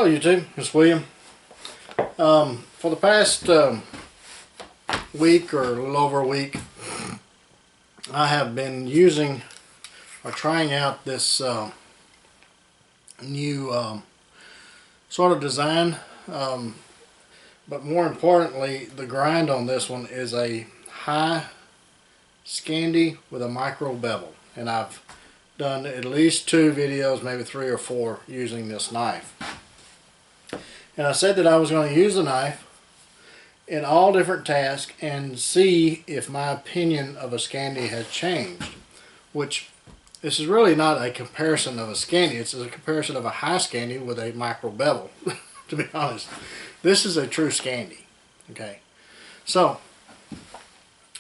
Hello YouTube, it's William. For the past week or a little over a week, I have been using or trying out this new sort of design, but more importantly, the grind on this one is a high Scandi with a micro bevel, and I've done at least 2 videos, maybe 3 or 4, using this knife. And I said that I was going to use the knife in all different tasks and see if my opinion of a Scandi had changed. Which, this is really not a comparison of a Scandi, it's a comparison of a high Scandi with a micro bevel, to be honest. This is a true Scandi. Okay, so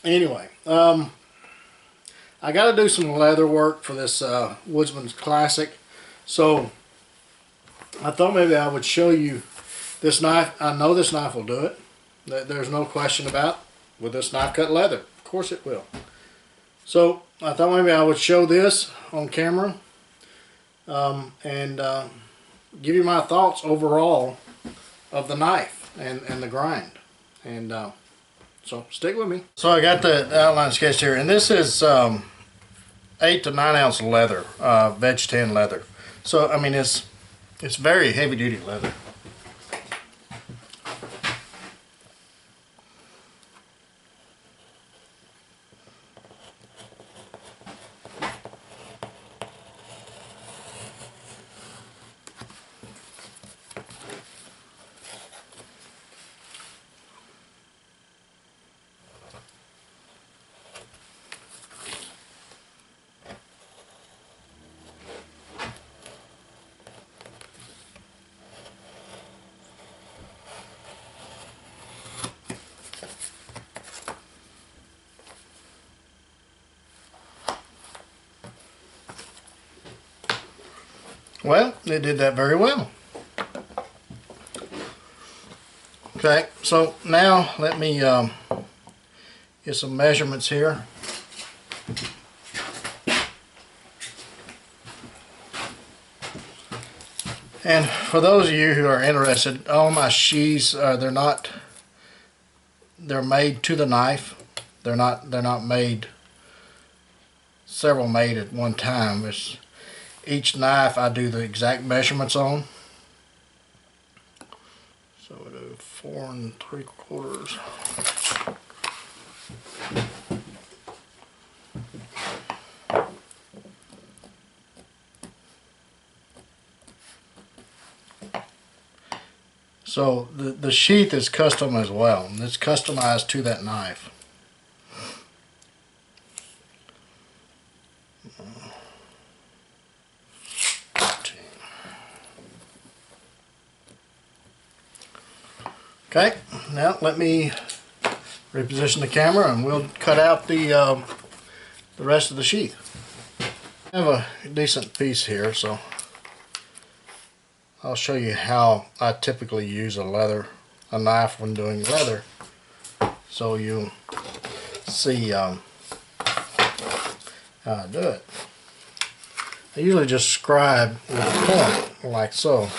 anyway, I got to do some leather work for this Woodsman's Classic, so I thought maybe I would show you this knife. I know this knife will do it. There's no question about it. With this knife cut leather, of course it will. So I thought maybe I would show this on camera and give you my thoughts overall of the knife and the grind. And so stick with me. So I got the outline sketched here, and this is 8 to 9 ounce leather, veg tan leather. So I mean it's very heavy duty leather. Well, it did that very well. Okay, so now let me get some measurements here. And for those of you who are interested, all my sheaths they're made to the knife. They're not made several made at one time. Each knife I do the exact measurements on. So we do 4 3/4. So the sheath is custom as well. It's customized to that knife. Okay, now let me reposition the camera and we'll cut out the rest of the sheath. I have a decent piece here, so I'll show you how I typically use a knife when doing leather, so you'll see how I do it. I usually just scribe with a point, like so.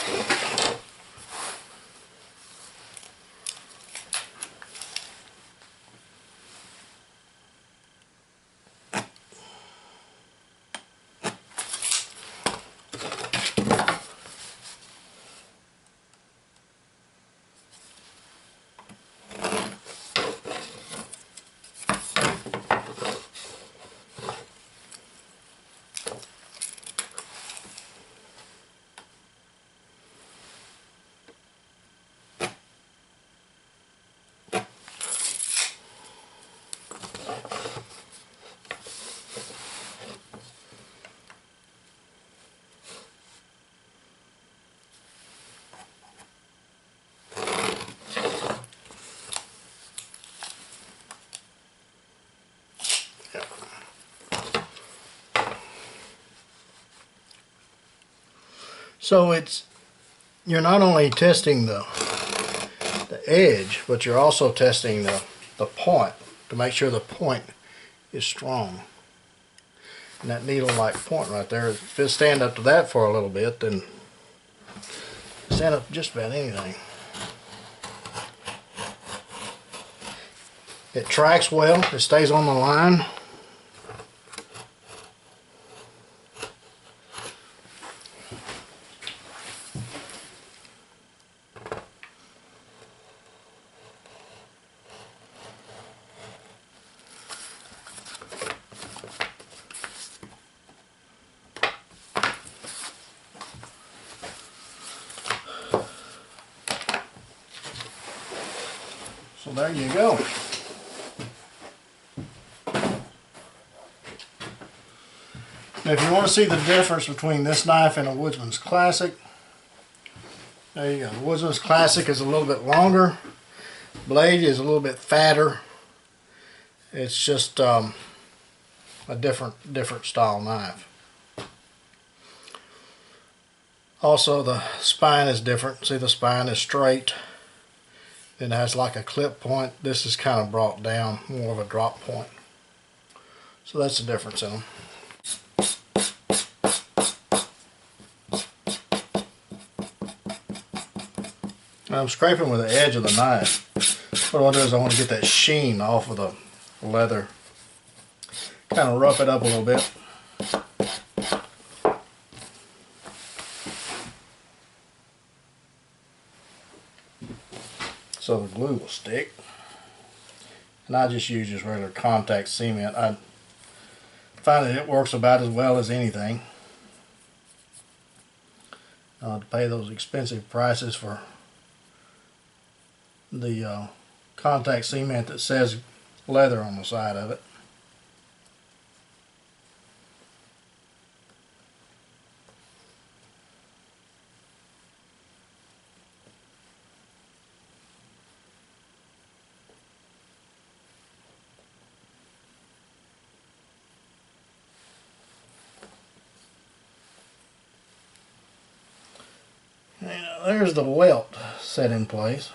So you're not only testing the edge, but you're also testing the point to make sure the point is strong. And that needle-like point right there, if it stand up to that for a little bit, then set up just about anything. It tracks well, it stays on the line. So there you go. Now if you want to see the difference between this knife and a Woodsman's Classic, there you go. The Woodsman's Classic is a little bit longer. Blade is a little bit fatter. It's just a different style knife. Also the spine is different. See, the spine is straight. It has like a clip point. This is kind of brought down, more of a drop point. So that's the difference in them. I'm scraping with the edge of the knife. What I want to do is I want to get that sheen off of the leather. Kind of rough it up a little bit. So the glue will stick. And I just use just regular contact cement. I find that it works about as well as anything. To pay those expensive prices for the contact cement that says leather on the side of it. And there's the welt set in place.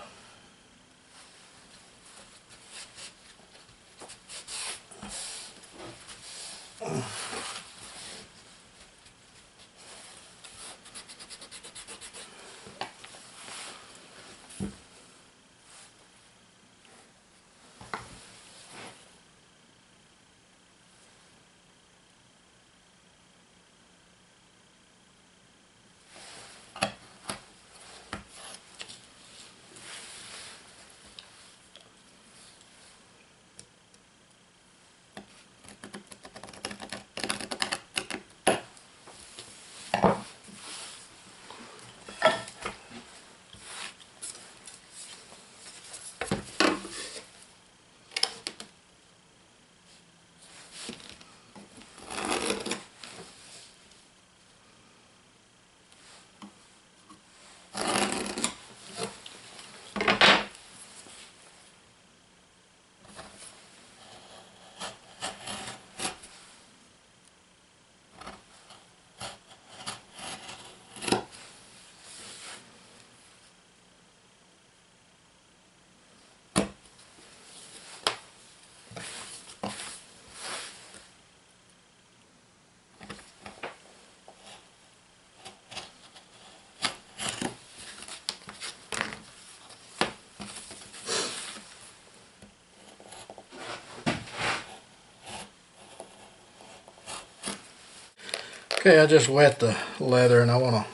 Okay, I just wet the leather and I want to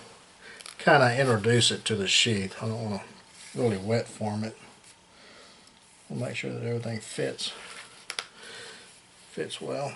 kind of introduce it to the sheath. I don't want to really wet form it. We'll make sure that everything fits well.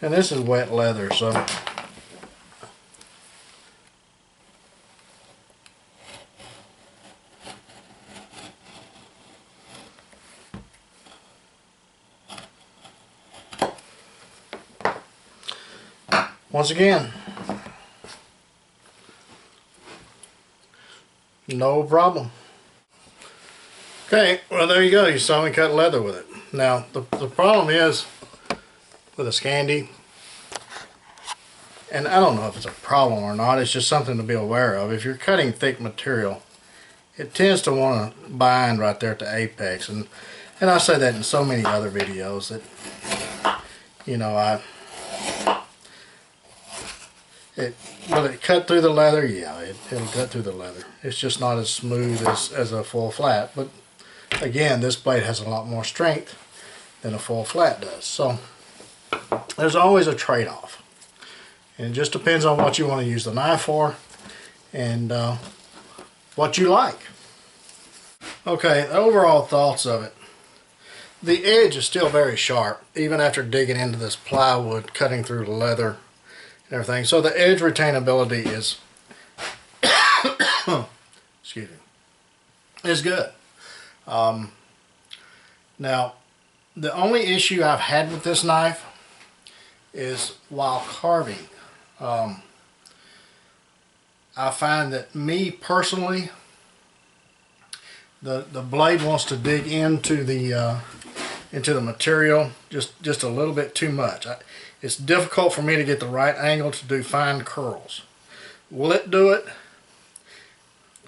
And this is wet leather, so once again, no problem. Okay, well there you go. You saw me cut leather with it. Now the problem is with a Scandi. And I don't know if it's a problem or not, it's just something to be aware of. If you're cutting thick material, it tends to want to bind right there at the apex. And I say that in so many other videos that, you know, will it cut through the leather? Yeah, it'll cut through the leather. It's just not as smooth as a full flat. But again, this blade has a lot more strength than a full flat does. So there's always a trade-off. And it just depends on what you want to use the knife for and what you like. Okay, the overall thoughts of it. The edge is still very sharp, even after digging into this plywood, cutting through the leather and everything. So the edge retainability is excuse me, is good. Now, the only issue I've had with this knife is while carving. I find that me personally, the blade wants to dig into the material just a little bit too much. It's difficult for me to get the right angle to do fine curls. Will it do it?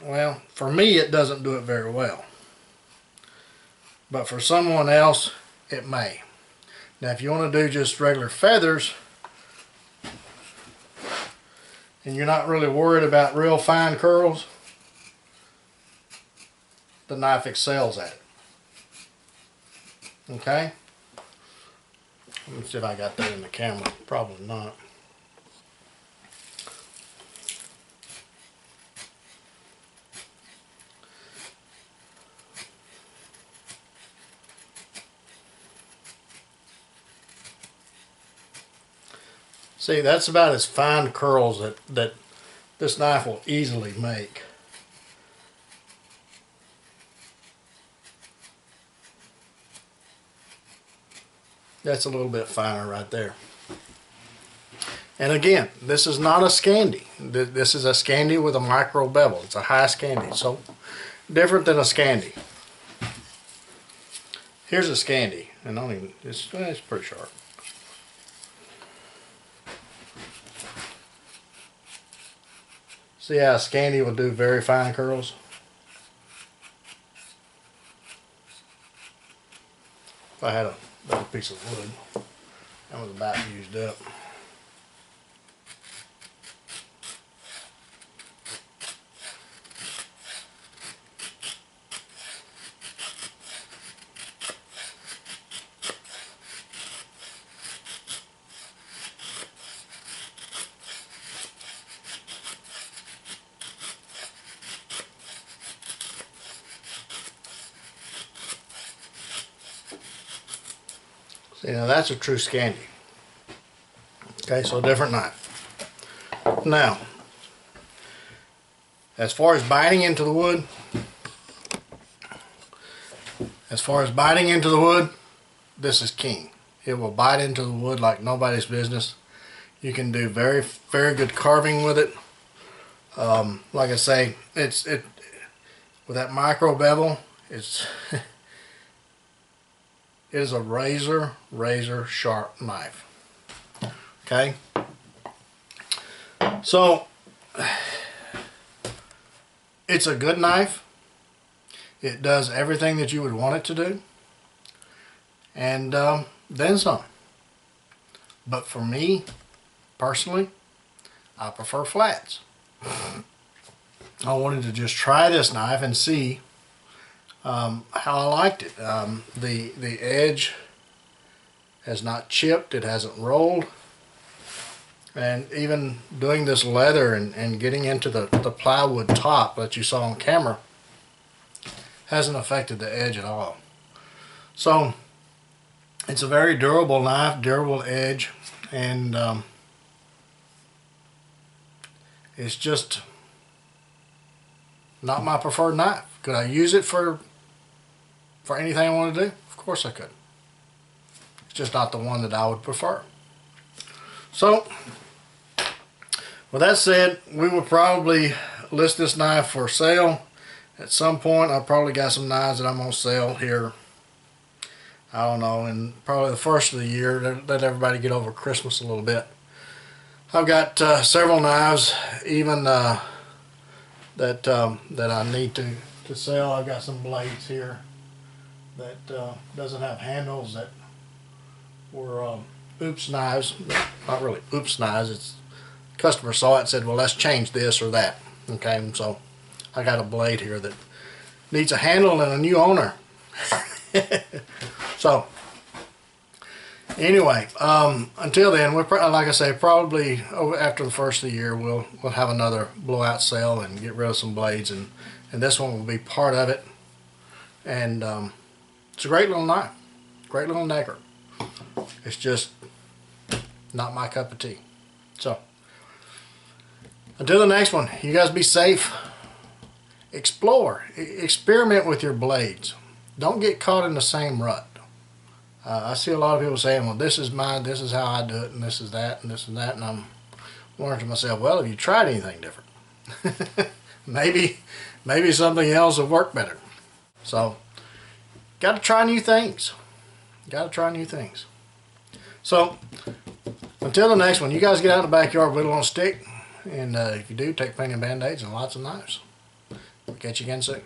Well, for me it doesn't do it very well. But for someone else, it may. Now if you want to do just regular feathers, and you're not really worried about real fine curls, the knife excels at it. Okay? Let me see if I got that in the camera. Probably not. See, that's about as fine curls that this knife will easily make. That's a little bit finer right there. And again, this is not a Scandi. This is a Scandi with a micro bevel. It's a high Scandi, so different than a Scandi. Here's a Scandi, and I don't even, it's pretty sharp. See how a Scandi will do very fine curls? If I had a better piece of wood, that was about used up. See, now that's a true Scandi. Okay, so a different knife. Now, as far as biting into the wood, this is king. It will bite into the wood like nobody's business. You can do very, very good carving with it. Like I say, with that micro bevel, it is a razor sharp knife. Okay, so it's a good knife. It does everything that you would want it to do, and then some. But for me personally, I prefer flats. I wanted to just try this knife and see how I liked it. The edge has not chipped, it hasn't rolled, and even doing this leather and getting into the plywood top that you saw on camera hasn't affected the edge at all. So it's a very durable knife, durable edge, and it's just not my preferred knife. Could I use it for anything I want to do? Of course I could. It's just not the one that I would prefer. So, with that said, we will probably list this knife for sale at some point. I've probably got some knives that I'm going to sell here I don't know, in probably the first of the year, let everybody get over Christmas a little bit. I've got several knives, even that I need to sell. I've got some blades here that doesn't have handles, that were oops knives. Not really oops knives. It's customer saw it and said, well, let's change this or that. Okay, and so I got a blade here that needs a handle and a new owner. So anyway, until then, we're like I say, probably after the first of the year, we'll have another blowout sale and get rid of some blades, and this one will be part of it. And it's a great little knife, great little nagger. It's just not my cup of tea. So until the next one, you guys be safe. Explore, experiment with your blades. Don't get caught in the same rut. I see a lot of people saying, well, this is mine, this is how I do it, and this is that, and this and that, and I'm wondering to myself, well, have you tried anything different? maybe something else will work better. So, got to try new things. Got to try new things. So, until the next one, you guys get out in the backyard, whittle on a stick, and if you do, take plenty of Band-Aids and lots of knives. We'll catch you again soon.